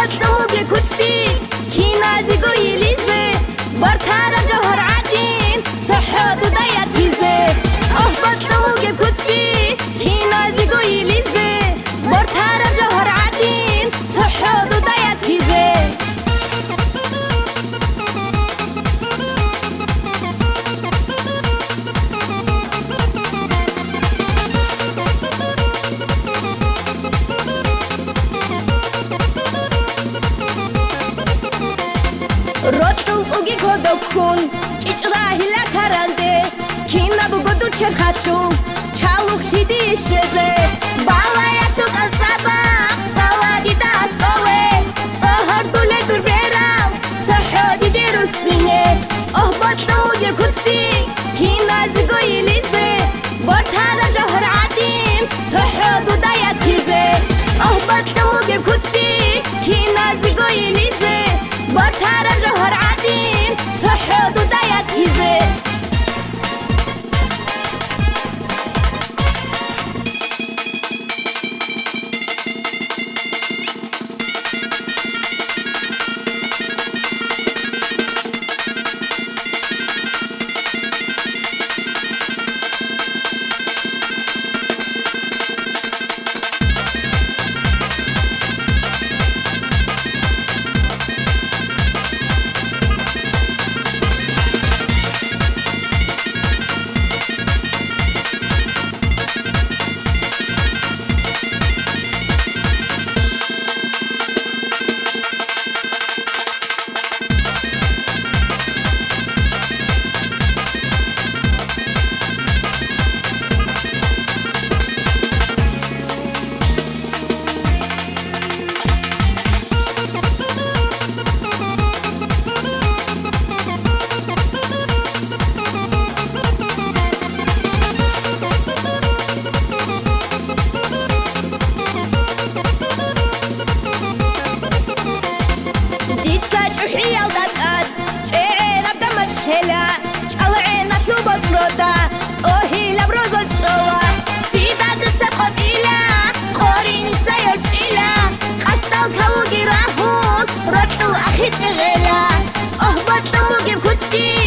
بطلوق كتبي كينا زيقو يليزي برتارة جوهر عدين صحة ضيات بيزي بطلوق كتبي كينا زيقو يليزي برتارة جوهر عدين صحة ضيات بيزي رسول اوگی کدوکون چیچراهی لکرنده کینا بگودو چرخاتو چالوخ سیدی شزه بالایتو قلصابا سوادی داس قوه سهر دوله دور برام سحادی دیرو سینه بطلوگ کتبی کینا زیگو یلیزه برتارا جوهر عدین سحادو دایت پیزه بطلوگ کتبی کینا زیگو یلیزه برتارا جوهر عدين صحة ضيات هزي چالعين مطلوب البرودا اوهي لبروزة شوا سيدا دسة قتيلة قوريني سيرج إلا قصدو كوغي راهون رطو أخي تغيلا بطلوغي بكتبي